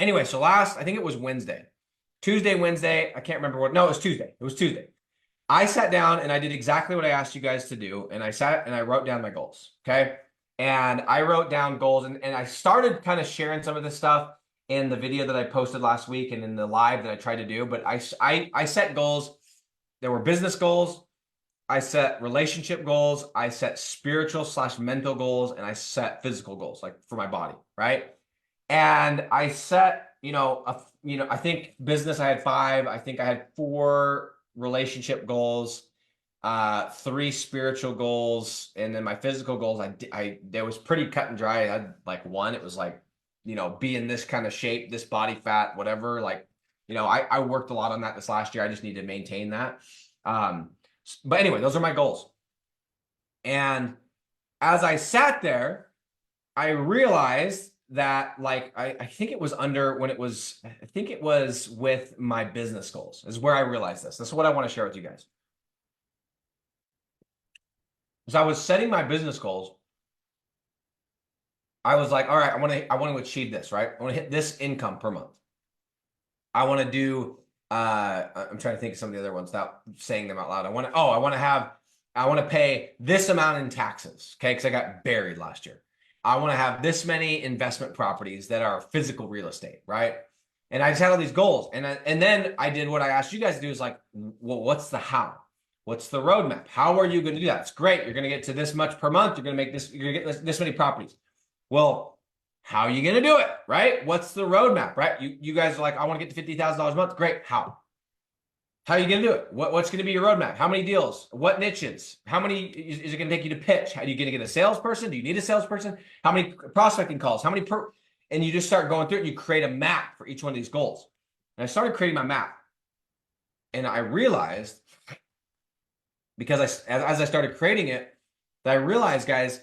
Anyway, so I think it was Tuesday, Wednesday. I can't remember what. No, it was Tuesday. It was Tuesday. I sat down and I did exactly what I asked you guys to do. And I sat and I wrote down my goals. Okay. And I wrote down goals and I started kind of sharing some of this stuff in the video that I posted last week and in the live that I tried to do. But I set goals. There were business goals. I set relationship goals. I set spiritual / mental goals, and I set physical goals, like for my body, right? And I set, I think business I had 5. I think I had 4 relationship goals, 3 spiritual goals, and then my physical goals. It was pretty cut and dry. I had like 1. It was like, be in this kind of shape, this body fat, whatever. Like, I worked a lot on that this last year. I just need to maintain that. But anyway, those are my goals. And as I sat there, I realized that I think it was with my business goals is where I realized this. This is what I want to share with you guys. As I was setting my business goals, I was like, all right, I want to achieve this, right? I want to hit this income per month. I want to do I'm trying to think of some of the other ones without saying them out loud. I want to pay this amount in taxes, okay? Because I got buried last year. I want to have this many investment properties that are physical real estate, right? And I just had all these goals. And then I did what I asked you guys to do is like, well, what's the how? What's the roadmap? How are you going to do that? It's great. You're going to get to this much per month. You're going to make this, you're going to get this many properties. Well, how are you going to do it, right? What's the roadmap, right? You guys are like, I want to get to $50,000 a month. Great. How? How are you going to do it? What's going to be your roadmap? How many deals? What niches? How many is it going to take you to pitch? How are you going to get a salesperson? Do you need a salesperson? How many prospecting calls? And you just start going through it and you create a map for each one of these goals. And I started creating my map. And I realized, because as I started creating it, that I realized, guys,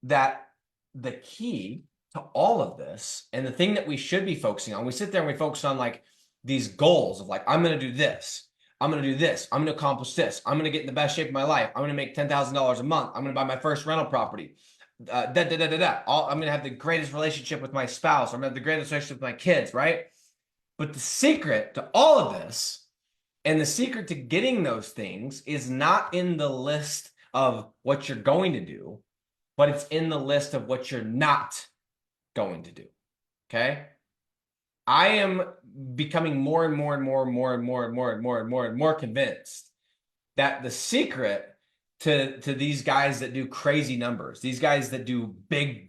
that the key to all of this and the thing that we should be focusing on, we sit there and we focus on like these goals of like, I'm going to do this. I'm going to do this. I'm going to accomplish this. I'm going to get in the best shape of my life. I'm going to make $10,000 a month. I'm going to buy my first rental property. I'm going to have the greatest relationship with my spouse. I'm going to have the greatest relationship with my kids, right? But the secret to all of this and the secret to getting those things is not in the list of what you're going to do, but it's in the list of what you're not going to do. Okay? I am becoming more and more convinced that the secret to these guys that do crazy numbers, these guys that do big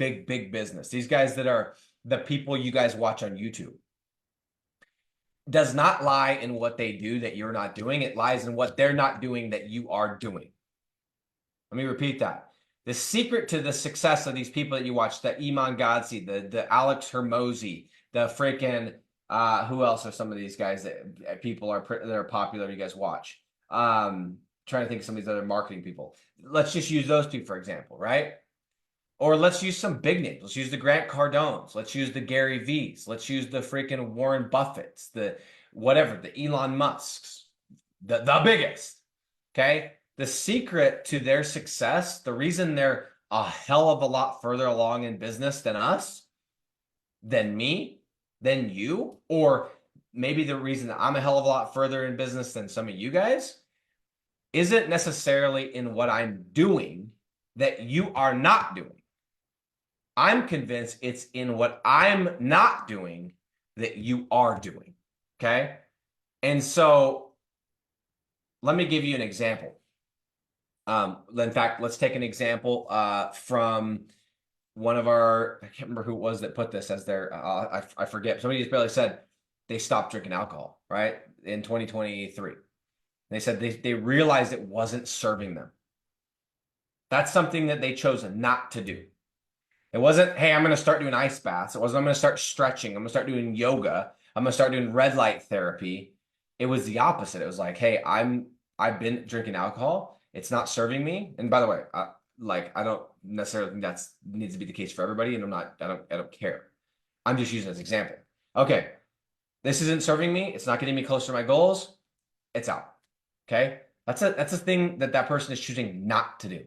business, these guys that are the people you guys watch on YouTube, does not lie in what they do that you're not doing. It lies in what they're not doing that you are doing. Let me repeat that. The secret to the success of these people that you watch, the Iman Gadzhi, the Alex Hormozi, the freaking, who else are some of these guys that people that are popular you guys watch? Trying to think of some of these other marketing people. Let's just use those 2, for example, right? Or let's use some big names. Let's use the Grant Cardones. Let's use the Gary V's. Let's use the freaking Warren Buffetts, the Elon Musks, the biggest, okay? The secret to their success, the reason they're a hell of a lot further along in business than us, than me, than you, or maybe the reason that I'm a hell of a lot further in business than some of you guys, isn't necessarily in what I'm doing that you are not doing. I'm convinced it's in what I'm not doing that you are doing, okay? And so let me give you an example. In fact, let's take an example from one of our, I can't remember who it was that put this as their, I forget. Somebody just barely said they stopped drinking alcohol, right? In 2023. They said they realized it wasn't serving them. That's something that they chose not to do. It wasn't, hey, I'm going to start doing ice baths. It wasn't, I'm going to start stretching. I'm going to start doing yoga. I'm going to start doing red light therapy. It was the opposite. It was like, hey, I've been drinking alcohol. It's not serving me. And by the way, I don't necessarily think that needs to be the case for everybody. And I don't care. I'm just using it as an example. Okay. This isn't serving me. It's not getting me closer to my goals. It's out. Okay. That's a thing that person is choosing not to do.